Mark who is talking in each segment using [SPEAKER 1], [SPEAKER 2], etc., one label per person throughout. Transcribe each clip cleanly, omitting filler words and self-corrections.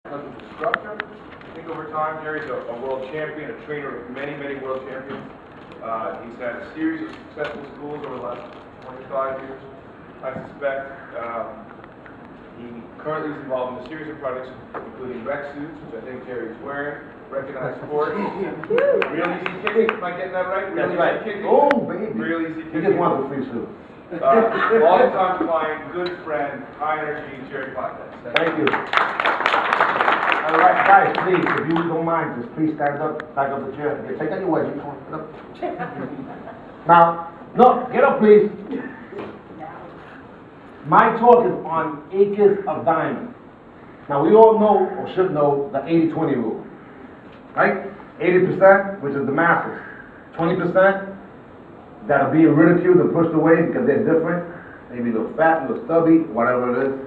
[SPEAKER 1] As an instructor, I think over time, Jerry's a world champion, a trainer of many, many world champions. He's had a series of successful schools over the last 25 years. I suspect he currently is involved in a series of projects, including rec suits, which I think Jerry is wearing, recognized sport, real easy kicking, am I getting that right? Real easy
[SPEAKER 2] right.
[SPEAKER 1] kicking.
[SPEAKER 2] Oh, baby.
[SPEAKER 1] Real easy
[SPEAKER 2] He
[SPEAKER 1] kicking.
[SPEAKER 2] just wanted a free suit.
[SPEAKER 1] Long-time client, good friend, high energy, Jerry Podcast.
[SPEAKER 2] Thank you. All right, guys, please, if you don't mind, just please stand up, back up the chair. Yeah, take out your wedgie. Come on, get up. Now, no, get up, please. My talk is on acres of diamond. Now, we all know, or should know, the 80-20 rule, right? 80%, which is the masses. 20% that are being ridiculed and pushed away because they're different. Maybe they're fat, they're stubby, whatever it is.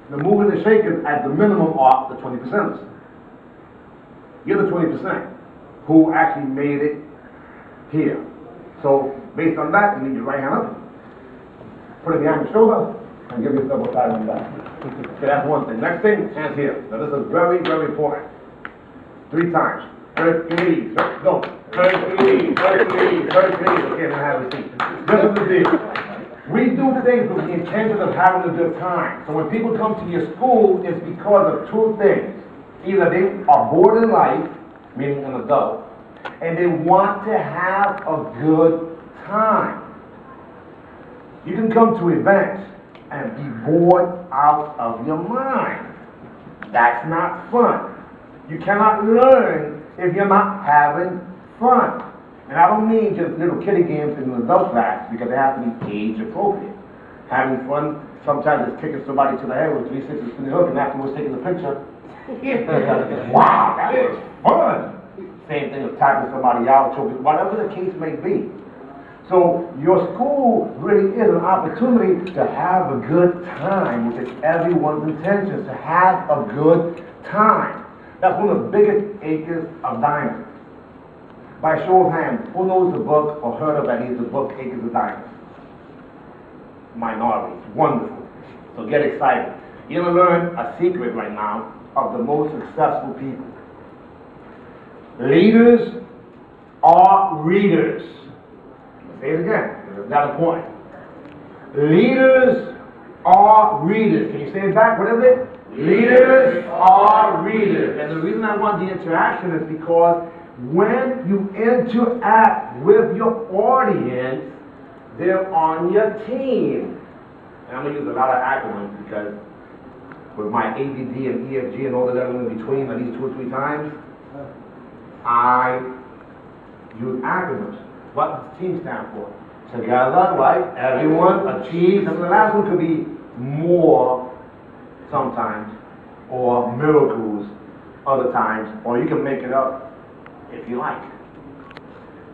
[SPEAKER 2] The moving and shaking at the minimum are the 20%ers. You're the 20% who actually made it here. So based on that, you need your right hand up. Put it behind your shoulder and give yourself a pat on the back. Okay, that's one thing. Next thing, hands here. Now this is very, very important. 3 times. Hercules, go. Hercules, Hercules, Hercules. Okay, now have a seat. This is the deal. We do things with the intention of having a good time. So when people come to your school, it's because of 2 things. Either they are bored in life, meaning an adult, and they want to have a good time. You can come to events and be bored out of your mind. That's not fun. You cannot learn if you're not having fun. And I don't mean just little kiddie games in an adult class, because they have to be age appropriate. Having fun, sometimes it's kicking somebody to the head with 360 spinning hook and afterwards taking the picture. Wow, that was fun. Same thing as tapping somebody out, choking, whatever the case may be. So your school really is an opportunity to have a good time, which is everyone's intention, to have a good time. That's one of the biggest acres of diamonds. By show of hands, who knows the book or heard of the book Acres of Diamonds? Minorities. Wonderful. So get excited. You're going to learn a secret right now of the most successful people. Leaders are readers. I'll say it again, because it's not important. Leaders are readers. Can you say it back? What is it? Leaders are readers. And the reason I want the interaction is because when you interact with your audience, they're on your team. And I'm going to use a lot of acronyms because with my ADD and EFG and all the letters in between, at least 2 or 3 times, I use acronyms. What does team stand for? Together, right? Everyone achieves. And the last one could be more sometimes, or miracles other times, or you can make it up if you like.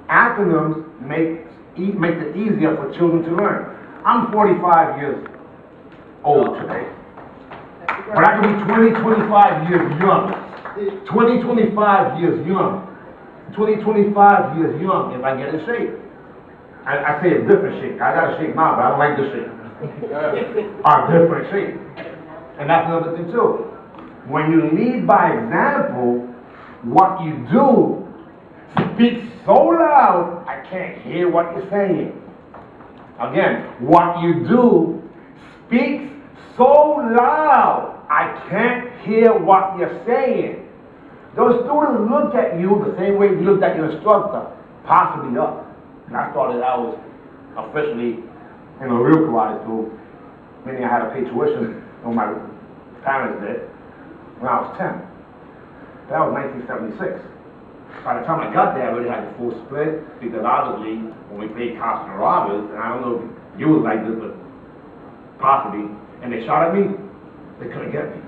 [SPEAKER 2] Acronyms makes it easier for children to learn. I'm 45 years old today, but I can be 20, 25 years young. 20, 25 years young. 20, 25 years young if I get in shape. I say a different shape. I got a shape now, but I don't like this shape. A different shape. And that's another thing too. When you lead by example, what you do speaks so loud, I can't hear what you're saying. Again, what you do speaks so loud, I can't hear what you're saying. Those students look at you the same way you looked at your instructor, possibly up. And I started out officially in a real karate school, meaning I had to pay tuition, or my parents did, when I was 10. That was 1976. By the time I got there, I already had the full split, because obviously, when we played cops and robbers, and I don't know if you was like this, but possibly, and they shot at me, they couldn't get me.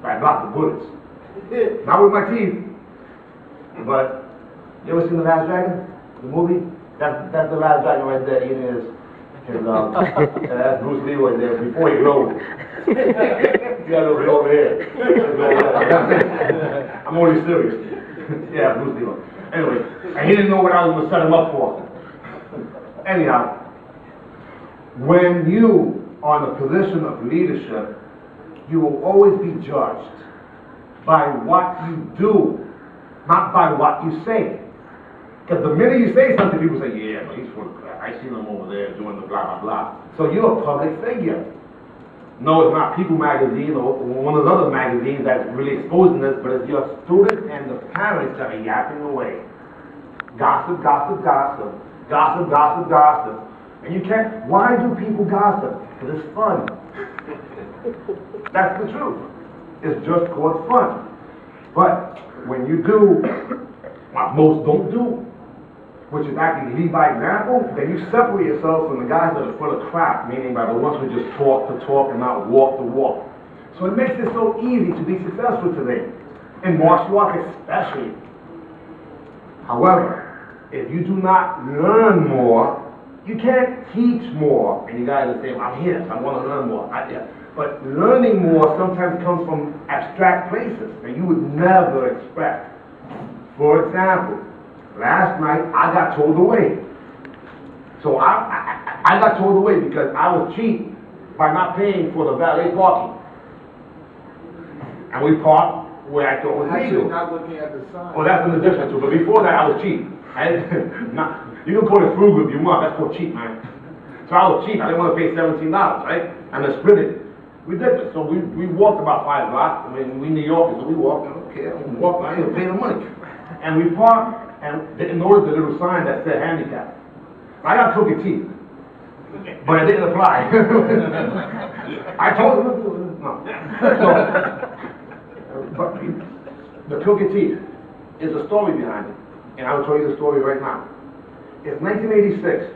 [SPEAKER 2] But I blocked the bullets. Not with my teeth. But, you ever seen The Last Dragon? The movie? That's the Last Dragon right there, eating that's Bruce Lee right there, before he glowed. He had a little bit over here. I'm only serious. Yeah, Bruce Lee. Anyway, and he didn't know what I was going to set him up for. Anyhow, when you are in a position of leadership, you will always be judged. by what you do, not by what you say. Because the minute you say something, people say, yeah, but he's full of crap. I seen him over there doing the blah, blah, blah. So you're a public figure. No, it's not People magazine or one of those other magazines that's really exposing this, but it's your students and the parents that are yapping away. Gossip, gossip, gossip. Gossip, gossip, gossip. And you can't, why do people gossip? Because it's fun. That's the truth. It's just called fun. But when you do what most don't do, which is actually lead by example, then you separate yourself from the guys that are full of crap, meaning by the ones who just talk to talk and not walk to walk. So it makes it so easy to be successful today, in martial arts especially. However, if you do not learn more, you can't teach more. And you guys are saying, I'm here, I want to learn more. But learning more sometimes comes from abstract places that you would never expect. For example, last night I got told away. So I got told away because I was cheap by not paying for the valet parking. And we parked where I thought was legal.
[SPEAKER 3] Actually, not looking at the sign.
[SPEAKER 2] Well, that's an addition too. But before that, I was cheap. You can call it frugal if you want. That's called cheap, man. So I was cheap. I didn't want to pay $17, right? And then split it. We did this. So we walked about 5 blocks. I mean, we New Yorkers, so we walked. Okay, I'm walking. I ain't paying the money. And we parked and didn't notice the little sign that said handicap. I got crooked teeth, but it didn't apply. I told him no. So, but the crooked teeth is a story behind it, and I'll tell you the story right now. It's 1986,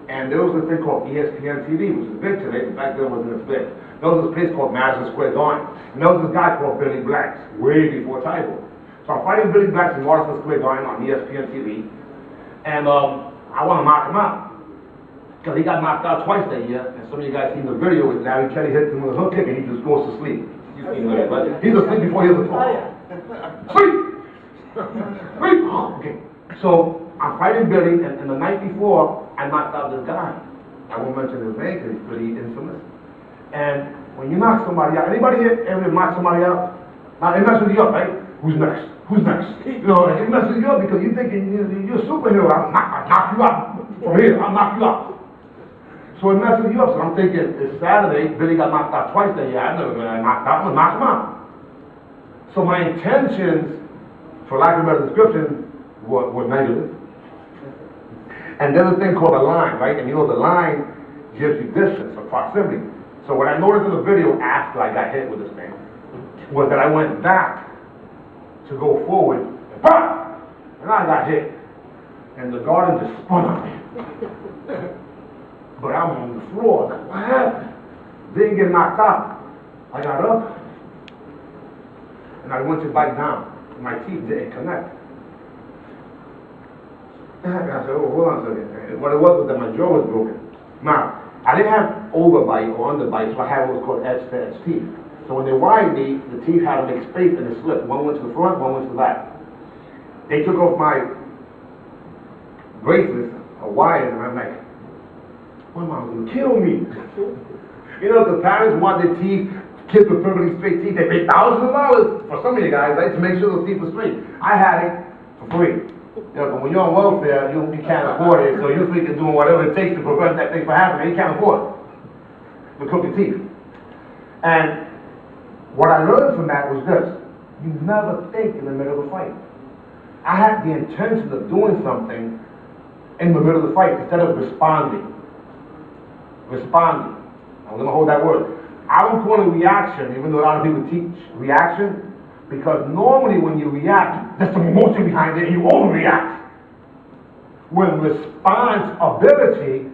[SPEAKER 2] and there was a thing called ESPN TV, which is big today. Back then it wasn't as big. There was this place called Madison Square Garden, and there was this guy called Billy Blacks, way before Tybo. So I'm fighting Billy Blacks in Madison Square Garden on ESPN TV, and I want to knock him out. Because he got knocked out twice that year, and some of you guys seen the video with Larry Kelly hits him with a hook kick and he just goes to sleep. You've seen that, but he's asleep before he has a phone. Sleep! Sleep! Okay. So I'm fighting Billy, and the night before, I knocked out this guy. I won't mention his name because he's pretty infamous. And when you knock somebody out, anybody here ever knock somebody out? Now, it messes you up, right? Who's next? Who's next? You know, it messes you up because you're thinking you're a superhero. I'll knock you out. From here, I'll knock you out. So it messes you up. So I'm thinking, it's Saturday, Billy got knocked out twice that year. I'm never going to knock out, I'm going to knock him out. So my intentions, for lack of a better description, were negative. And there's a thing called a line, right? And you know the line gives you distance or proximity. So what I noticed in the video after I got hit with this thing was that I went back to go forward, and I got hit. And the garden just spun on me. But I'm on the floor. Like, what happened? Didn't get knocked out. I got up, and I went to bite down. My teeth didn't connect. And I said, oh, hold on a second. What it was that my jaw was broken. Now, I didn't have overbite or underbite, so I had what was called edge-to-edge teeth. So when they wired me, the teeth had to make space and it slipped. One went to the front, one went to the back. They took off my braces or wires, and I'm like, my mom's gonna kill me. You know, the parents want their teeth, kids with perfectly straight teeth. They pay thousands of dollars for some of you guys, right, to make sure those teeth were straight. I had it for free. You know, but when you're on welfare, you can't afford it, so you're freaking doing whatever it takes to prevent that thing from happening. You can't afford it. The crooked teeth. And what I learned from that was this: you never think in the middle of a fight. I had the intention of doing something in the middle of the fight instead of responding. Responding. I'm going to hold that word. I don't call it reaction, even though a lot of people teach reaction, because normally when you react, there's some emotion behind it and you overreact. When response ability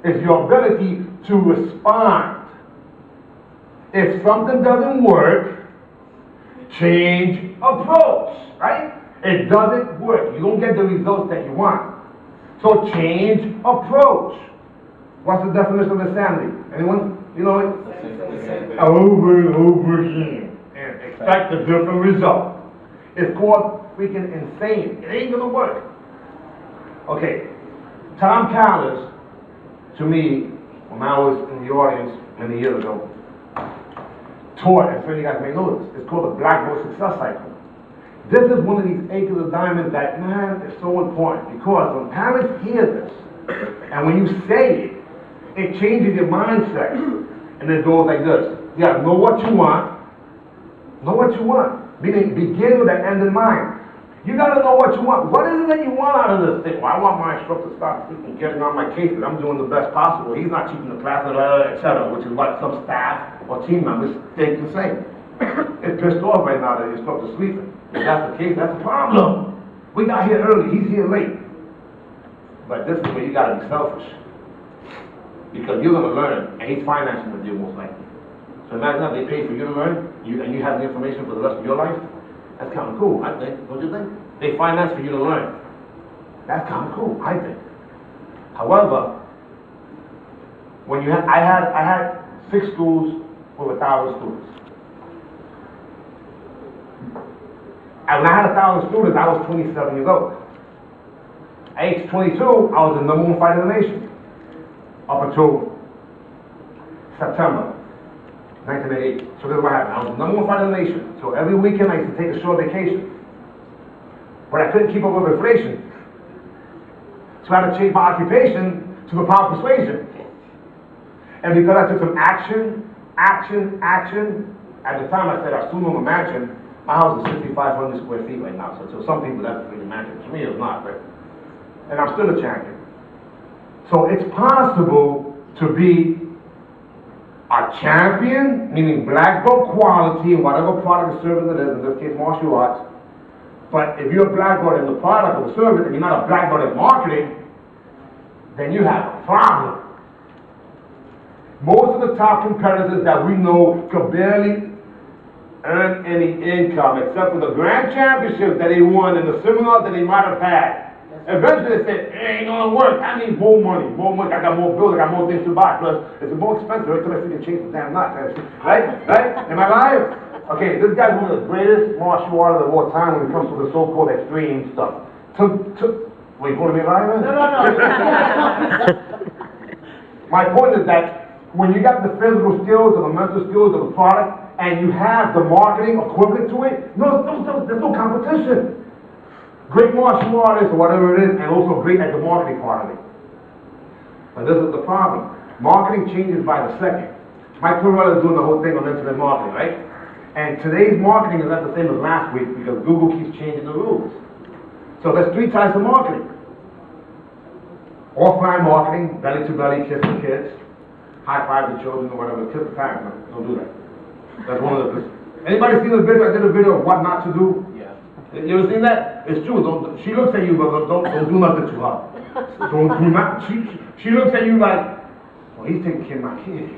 [SPEAKER 2] is your ability to respond. If something doesn't work, change approach, right? It doesn't work. You don't get the results that you want. So change approach. What's the definition of insanity? Anyone? You know it? Over and over again. And expect a different result. It's called freaking insane. It ain't gonna work. Okay. Tom Callis, to me, when I was in the audience many years ago, taught, and some of you guys may know this, it's called the Black Belt Success Cycle. This is one of these acres of diamonds that, man, is so important, because when parents hear this, and when you say it, it changes your mindset, and it goes like this. You gotta know what you want, meaning begin with that end in mind. You gotta know what you want. What is it that you want out of this thing? Well, I want my instructor to start freaking getting on my case that I'm doing the best possible. He's not teaching the class, etc., which is what some staff or team members think and say. It's pissed off right now that the instructor's sleeping. If that's the case, that's a problem. We got here early, he's here late. But this is where you gotta be selfish. Because you're gonna learn, and he's financing with you most likely. So imagine if they pay for you to learn, and you have the information for the rest of your life. That's kind of cool, I think. Don't you think? They finance for you to learn. That's kind of cool, I think. However, when you I had 6 schools with 1,000 students. And when I had 1,000 students, I was 27 years old. At age 22, I was the #1 fighter in the nation. Up until September 1988. So this is what happened. I was the #1 fighter in the nation. So every weekend I used to take a short vacation. But I couldn't keep up with inflation. So I had to change my occupation to the power of persuasion. And because I took some action, at the time I said I soon own a mansion. My house is 6,500 square feet right now. So to some people that's a big mansion. To me it's not, right? And I'm still a champion. So it's possible to be a champion, meaning black belt quality in whatever product or service it is, in this case martial arts. But if you're a black belt in the product or the service and you're not a black belt in marketing, then you have a problem. Most of the top competitors that we know could barely earn any income except for the grand championships that they won and the seminars that they might have had. Eventually they said, it ain't gonna work, I need more money, I got more bills, I got more things to buy, plus it's more expensive every time I freaking change the damn knot, right? Am I lying? Okay, this guy's one of the greatest martial artists of all time when it comes to the so-called extreme stuff. Wait, you want to be lying? No. My point is that when you got the physical skills or the mental skills of the product, and you have the marketing equivalent to it, there's no competition. Great martial artists or whatever it is, and also great at the marketing part of it. But this is the problem. Marketing changes by the second. Mike Perrella is doing the whole thing on internet marketing, right? And today's marketing is not the same as last week because Google keeps changing the rules. So there's 3 types of marketing. Offline marketing, belly to belly, kiss the kids, high five the children or whatever, kiss the parents, don't do that. That's one of the, anybody seen the video? I did a video of what not to do. You ever seen that? It's true. She looks at you, but don't do nothing to her. Do not. She looks at you like, well, he's taking care of my kid.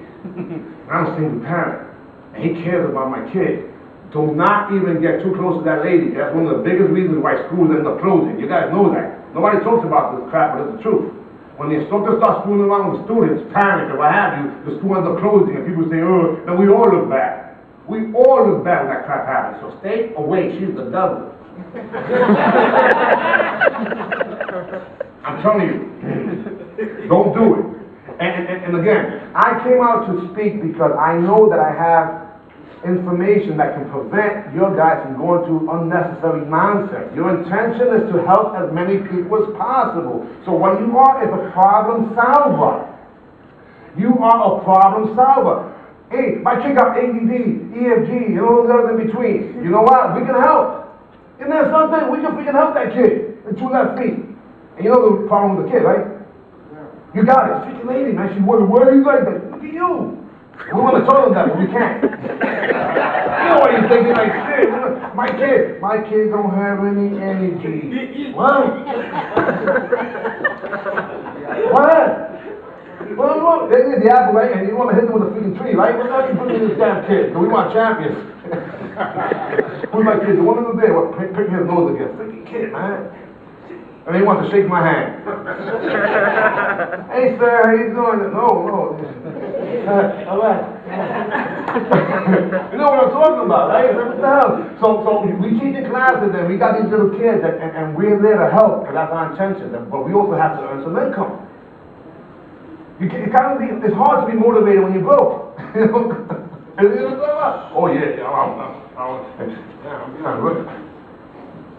[SPEAKER 2] I'm a single parent, and he cares about my kid. Do not even get too close to that lady. That's one of the biggest reasons why schools end up closing. You guys know that. Nobody talks about this crap, but it's the truth. When the instructor starts fooling around with students, parents, or what have you, the school ends up closing, and people say, oh, then we all look bad. We all look bad when that crap happens. So stay away. She's the devil. I'm telling you, don't do it. And again, I came out to speak because I know that I have information that can prevent your guys from going through unnecessary nonsense. Your intention is to help as many people as possible. So what you are is a problem solver. You are a problem solver. Hey, my kid got ADD, EFG, and all the others in between. You know what? We can help. Isn't that something? We can help that kid with 2 left feet. And you know the problem with the kid, right? Yeah. You got it. Freaking lady, man. She's wondering, where are you like that? Look at you. We want to tell them that, but we can't. You know what you're thinking? Like, shit, my kid don't have any energy. What? What? Well, they did the apple, right? And you want to hit them with a freaking tree, right? What's not you putting in this damn kid? We want champions. Who's my kid? The one in the bed, picking his nose again. Freaking kid, man. And he wants to shake my hand. Hey, sir, how you doing? No. All right. You know what I'm talking about, right? What the hell? So we teach in classes and we got these little kids and we're there to help, because that's our intention. But we also have to earn some income. It's hard to be motivated when you're broke. And Oh yeah,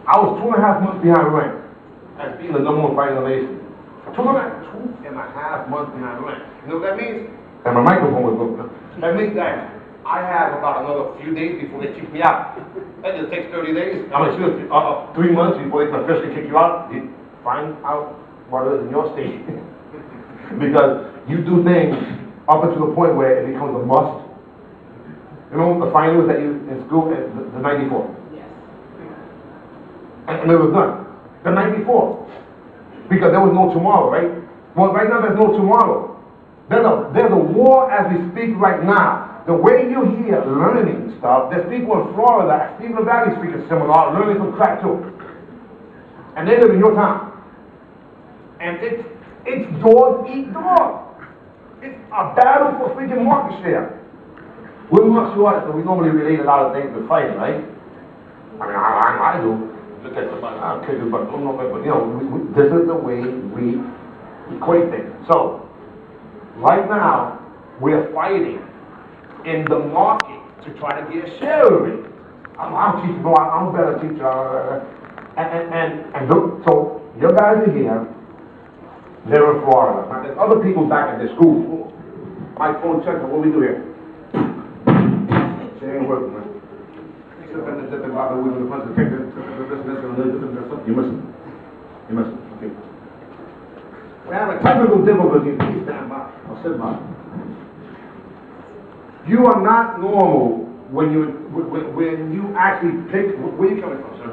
[SPEAKER 2] I was 2.5 months behind rank as being the number one fighter in the nation. 2.5 months behind rank. You know what that means? And my microphone was broken. That means that I have about another few days before they kick me out. That just takes 30 days. I mean, 3 months before they can officially kick you out. You find out what it is in your state. Because you do things up until the point where it becomes a must. You know the finals that you in school, the night before? Yes. And it was done. The night before. Because there was no tomorrow, right? Well, right now there's no tomorrow. There's a war as we speak right now. The way you hear learning stuff, there's people in Florida, Stephen Valley speaking seminar, learning from crack too. And they live in your town. And it's dog eat dog. It's a battle for freaking market share. We're martial artists, so we normally relate a lot of things to fighting, right? I mean, I do. Look at somebody, I'll kill you, but you know, this is the way we equate things. So, right now, we're fighting in the market to try to get a share of it. I'm teaching, I'm a better teacher. And look, so your guys are here, they're in Florida. Now, there's other people back at the school. My phone checker, what do we do here? It ain't working, man. You missing. You missing. Okay. We're having technical difficulties. Please stand by. I'll sit by. You are not normal when you actually pick. Where are you coming from, sir?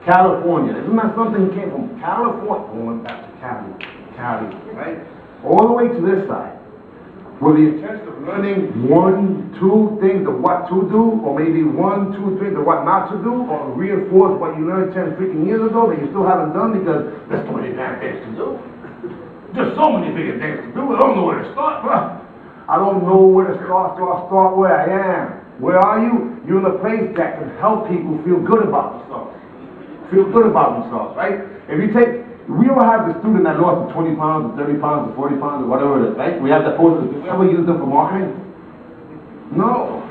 [SPEAKER 2] California. Isn't that something that came from California? Going back to Cali, right? All the way to this side. With the intention of learning 1, 2 things of what to do, or maybe 1, 2 things of what not to do, or reinforce what you learned 10 freaking years ago that you still haven't done because there's so many damn things to do. There's so many freaking things to do. I don't know where to start. I don't know where to start, so I'll start where I am. Where are you? You're in a place that can help people feel good about themselves. Feel good about themselves, right? If you take, we all have the student that lost 20 pounds, or 30 pounds, or 40 pounds, or whatever it is, right? We have that poster. Do we ever use them for marketing? No.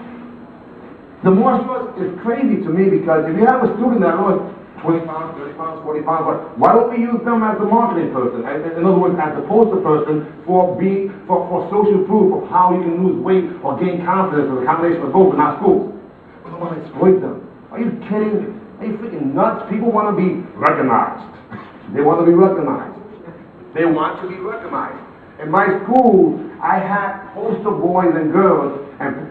[SPEAKER 2] The martial arts is crazy to me because if you have a student that lost 20 pounds, 30 pounds, 40 pounds, why don't we use them as the marketing person? In other words, as the poster person for social proof of how you can lose weight or gain confidence or a combination of both in our schools. We don't want to exploit them. Are you kidding me? Are you freaking nuts? People want to be recognized. They want to be recognized. They want to be recognized. In my school, I had poster boys and girls, and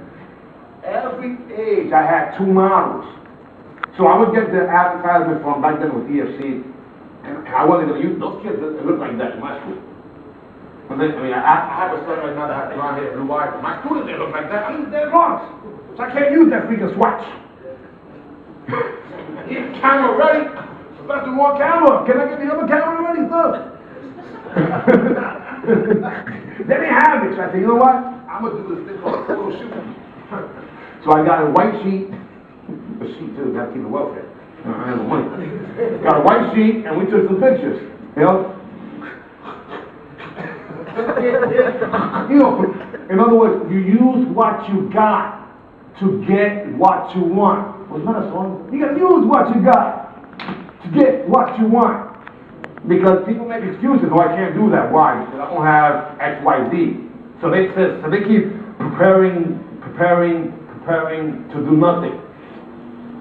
[SPEAKER 2] every age I had 2 models. So I would get the advertisement from back then with EFC, and I wasn't going to use those kids that look like that in my school. I have a son right now that has blonde hair, blue eyes. My students, they look like that. I mean, they're blondes. So I can't use that freaking swatch. Camera ready? Professor, more camera. Can I get the other camera ready, sir? They didn't have it. So I said, you know what? I'm going to do this thing called a photo shoot. So I got a white sheet. A sheet, too. Got to keep it welfare. I have no money. Got a white sheet, and we took some pictures. You know? In other words, you use what you got to get what you want. Was that a song? You got to use what you got to get what you want. Because people make excuses, oh, I can't do that. Why? Because I don't have X, Y, Z. So they keep preparing to do nothing.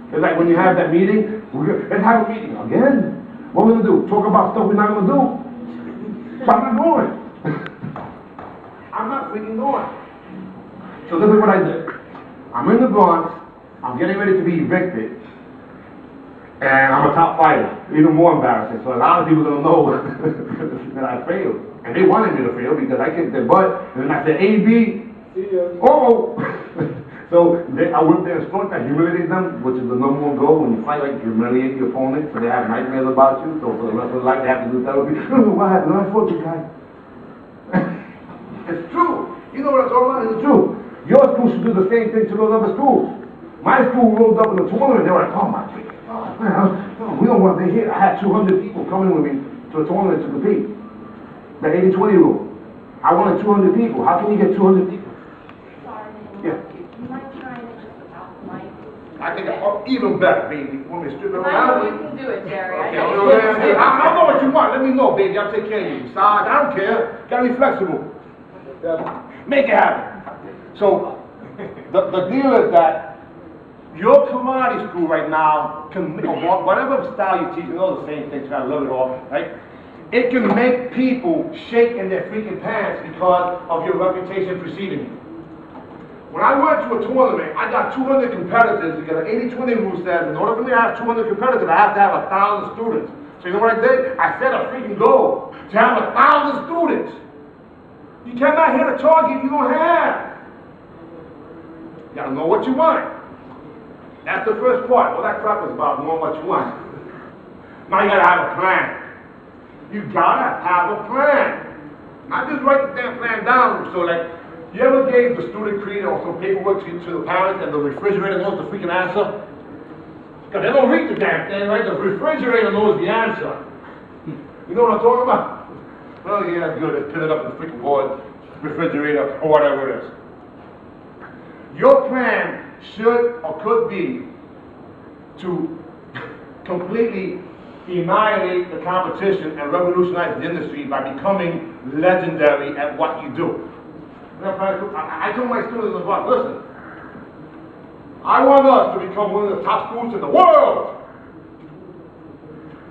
[SPEAKER 2] It's like when you have that meeting, let's have a meeting again. What we're gonna do? Talk about stuff we're not gonna do. So I'm not going. I'm not freaking going. So this is what I did. I'm in the Bronx. I'm getting ready to be evicted. And I'm a top fighter, even more embarrassing. So a lot of people don't know that I failed. And they wanted me to fail because I kicked their butt. And then I said, A, B, oh! So I went there and started to humiliate them, which is the #1 goal when you fight, like humiliate your opponent, so they have nightmares about you. So for the rest of their life, they have to do therapy. What happened? I fought this guy. It's true. You know what I'm talking about? It's true. Your school should do the same thing to those other schools. My school rolled up in the tournament. They were like, oh my God. Oh, we don't want to be here. I had 200 people coming with me to a tournament to compete. The 80-20 rule. I wanted 200 people. How can you get 200 people?
[SPEAKER 3] Sorry.
[SPEAKER 2] Yeah.
[SPEAKER 3] You might
[SPEAKER 2] I think even better, baby. You want me to strip it
[SPEAKER 3] I know
[SPEAKER 2] around?
[SPEAKER 3] you can do it, Jerry.
[SPEAKER 2] Okay,
[SPEAKER 3] I
[SPEAKER 2] I
[SPEAKER 3] know
[SPEAKER 2] know,
[SPEAKER 3] you can do it.
[SPEAKER 2] I know what you want. Let me know, baby. I'll take care of you. Massage, I don't care. Gotta be flexible. Make it happen. So, the deal is that your karate school right now can, or whatever style you teach, you know the same thing, so I love it all, right? It can make people shake in their freaking pants because of your reputation preceding you. When I went to a tournament, I got 200 competitors because the 80-20 rule says in order for me to have 200 competitors, I have to have 1,000 students. So you know what I did? I set a freaking goal to have 1,000 students. You cannot hit a target you don't have. You gotta know what you want. That's the first part. All that crap is about knowing what you want. Now you gotta have a plan. You gotta have a plan. Not just write the damn plan down. So like, you ever gave the student creed or some paperwork to the parents and the refrigerator knows the freaking answer? Because they don't read the damn thing, right? The refrigerator knows the answer. You know what I'm talking about? Oh yeah, that's good. Let's put it up in the freaking board, refrigerator, or whatever it is. Your plan should or could be to completely annihilate the competition and revolutionize the industry by becoming legendary at what you do. I told my students in the book, listen, I want us to become one of the top schools in the world.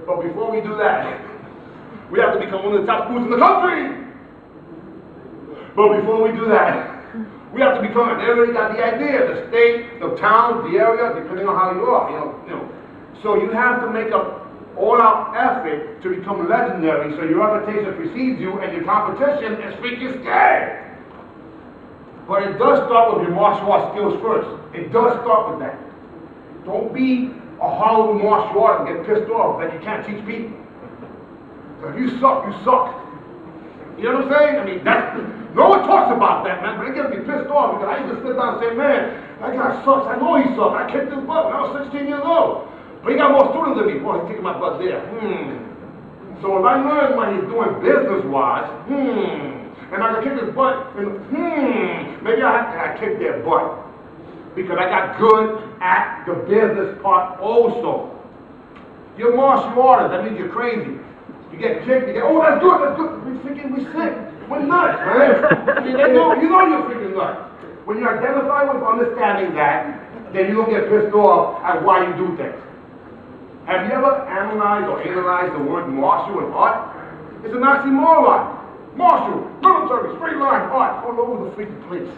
[SPEAKER 2] But before we do that, we have to become one of the top schools in the country. But before we do that, we have to become, and they already got the idea, the state, the town, the area, depending on how you are, you know. So you have to make an all-out effort to become legendary so your reputation precedes you and your competition is freaking scared. But it does start with your martial arts skills first. It does start with that. Don't be a horrible martial artist and get pissed off that you can't teach people. If you suck, you suck. You know what I'm saying? I mean, no one talks about that, man, but it gets me pissed off because I used to sit down and say, man, that guy sucks. I know he sucks. I kicked his butt when I was 16 years old. But he got more students than me. Boy, he's kicking my butt there. So if I learn what he's doing business-wise, and I can kick his butt, and maybe I kick their butt. Because I got good at the business part also. You're martial artist, that means you're crazy. You get kicked, you get, oh, that's good. We sick. We're nuts, man. You know you're freaking nuts. When you identify with understanding that, then you don't get pissed off at why you do things. Have you ever analyzed the word martial in art? It's an oxymoron. Martial, military, straight line, art, all over the freaking place.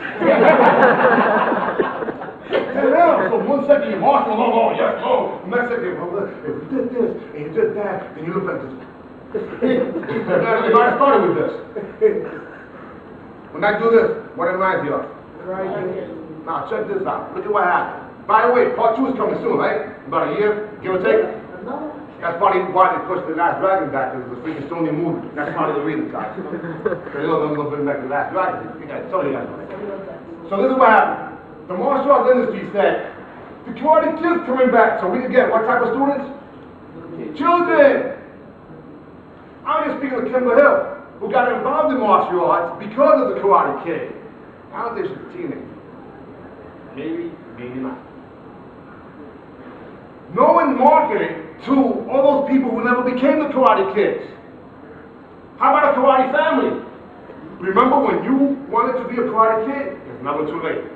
[SPEAKER 2] So 1 second you're martial, no, yes, no. The next second, if you did this, and you did that, then you look like this. I started with this. When I do this, what it reminds you of? Now check this out. Look at what happened. By the way, part 2 is coming soon, right? About a year, give or take. That's probably why they pushed the Last Dragon back, because it was a freaking Sony movie. That's part of the reason, guys. So you know they're going to bring back the Last Dragon. You guys, tell you guys. So this is what happened. The martial arts industry said, the karate kids coming back, so we can get what type of students? Children. I'm just speaking of Kimber Hill, who got involved in martial arts because of the Karate Kid. I don't think she's a teenager. Maybe not. Knowing marketing to all those people who never became the Karate Kids. How about a karate family? Remember when you wanted to be a Karate Kid? It's never too late.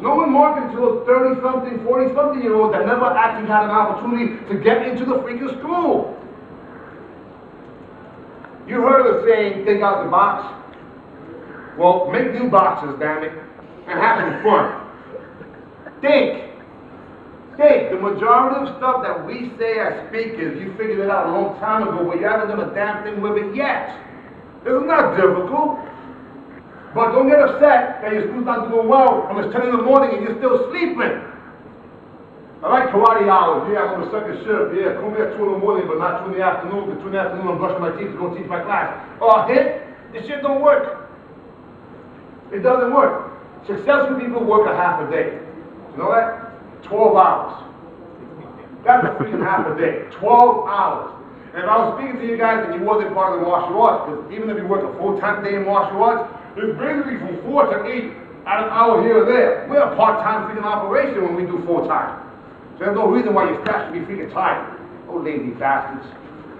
[SPEAKER 2] Knowing marketing to those 30-something, 40-something-year-olds that never actually had an opportunity to get into the freaking school. You heard of the saying, think out the box? Well, make new boxes, damn it, and have some fun. Think. The majority of stuff that we say as speakers, you figured it out a long time ago, but you haven't done a damn thing with it yet. It's not difficult. But don't get upset that your school's not doing well and it's 10 in the morning and you're still sleeping. I like karate hours. Yeah, I'm on the second shift. Yeah, call me at 2 in the morning, but not 2 in the afternoon. Because 2 in the afternoon, I'm brushing my teeth to go teach my class. Oh, hit? This shit don't work. It doesn't work. Successful people work a half a day. You know that? 12 hours. That's a freaking half a day. 12 hours. And if I was speaking to you guys and you wasn't part of the martial arts, because even if you work a full-time day in martial arts, it's basically from 4 to 8 add an hour here or there. We're a part-time freaking operation when we do full-time. So there's no reason why your staff should be freaking tired. Oh, lazy bastards.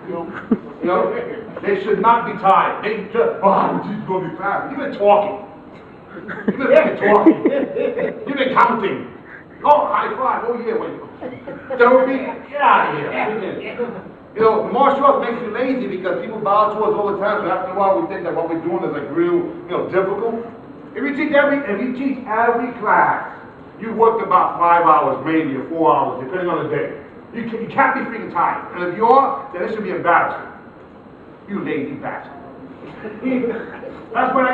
[SPEAKER 2] You know, they should not be tired. They just, oh, she's going to be fast. You've been talking. You've been talking. You've been counting. Oh, high five. Oh, yeah. Wait. Don't be, get out of here. You know, martial arts makes you lazy because people bow to us all the time. So after a while, we think that what we're doing is like real, difficult. If you teach every class, you work about 5 hours, maybe, or 4 hours, depending on the day. You can't be freaking tired. And if you are, then it should be embarrassing. You lazy bastard. That's what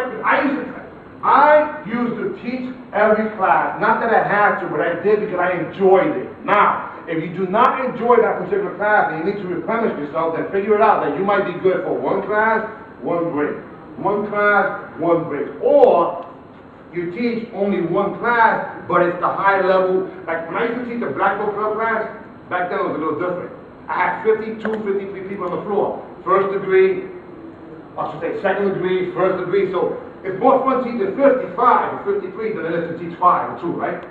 [SPEAKER 2] I used to teach every class. Not that I had to, but I did because I enjoyed it. Now, if you do not enjoy that particular class and you need to replenish yourself, then figure it out that you might be good for one class, one break. One class, one break. Or you teach only one class, but it's the high level. Like when I used to teach a black belt club class, back then it was a little different. I had 52, 53 people on the floor. First degree, I should say second degree, first degree. So it's more fun teaching 55 or 53 than it is to teach 5 or 2, right?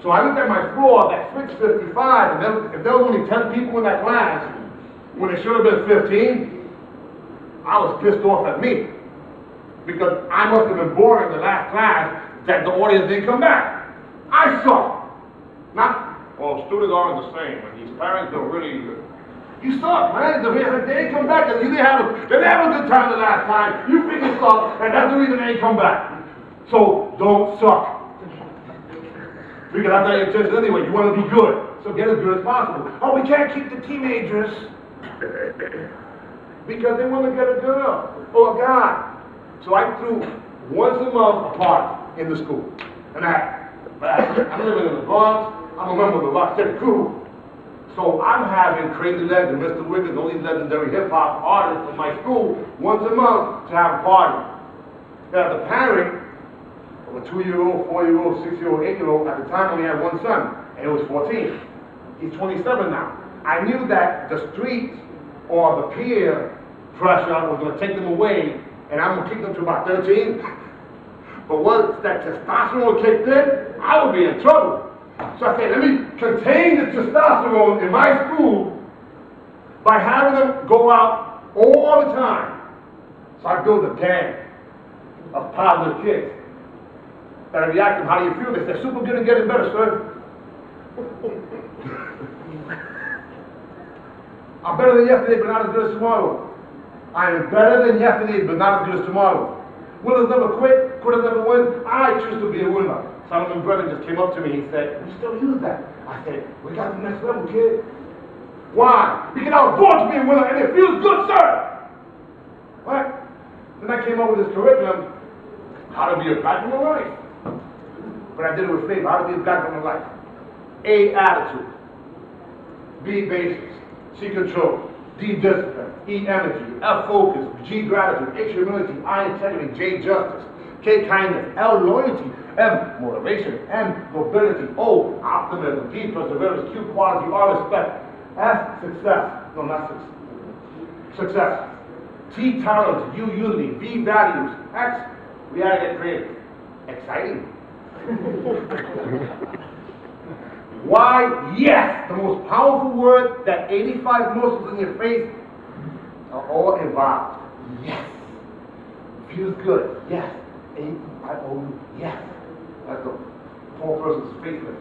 [SPEAKER 2] So I looked at my floor that fits 55, and then, if there was only 10 people in that class, when it should have been 15, I was pissed off at me. Because I must have been boring the last class that the audience didn't come back. I suck. Well, students aren't the same, and these parents don't really. You suck, man. They didn't come back because they didn't have a good time the last time. You freaking suck, and that's the reason they didn't come back. So don't suck. Because that's not your intention anyway. You want to be good. So get as good as possible. Oh, we can't keep the teenagers. Because they want to get a girl or a guy. So I threw once a month a party in the school. And I'm living in the Bronx. I'm a member of the Rock City Crew. So I'm having Crazy Legs and Mr. Wiggins, all these legendary hip-hop artists in my school once a month to have a party. Now the parent, a 2-year-old, 4-year-old, 6-year-old, 8-year-old, at the time only had one son, and it was 14. He's 27 now. I knew that the streets or the peer pressure was going to take them away, and I'm going to keep them to about 13. But once that testosterone kicked in, I would be in trouble. So I said, let me contain the testosterone in my school by having them go out all the time. So I built a gang of positive kids. That if you ask them, how do you feel? They say, super good and getting better, sir. I'm better than yesterday, but not as good as tomorrow. I am better than yesterday, but not as good as tomorrow. Winners never quit, quitters never win. I choose to be a winner. Solomon brother just came up to me, he said, we still use that. I said, we got the next level, kid. Why? Because I was born to be a winner, and it feels good, sir. What? Then I came up with this curriculum, how to be a black woman life. But I did it with faith, how to be a black woman life. A, attitude. B, basics. C, control. D, discipline. E, energy. F, focus. G, gratitude. H, humility. I, integrity. J, justice. K, kindness. L, loyalty. M, motivation. N, mobility. O, optimism. P, perseverance. Q, quality. R, respect. S, success. No, not success. T, tolerance. U, unity. V, values. X, we gotta get creative. Exciting. Y, yes, the most powerful word that 85 muscles in your face are all involved. Yes. Feels good. Yes. A-I-O-U. Yes. That's the poor person's faceless.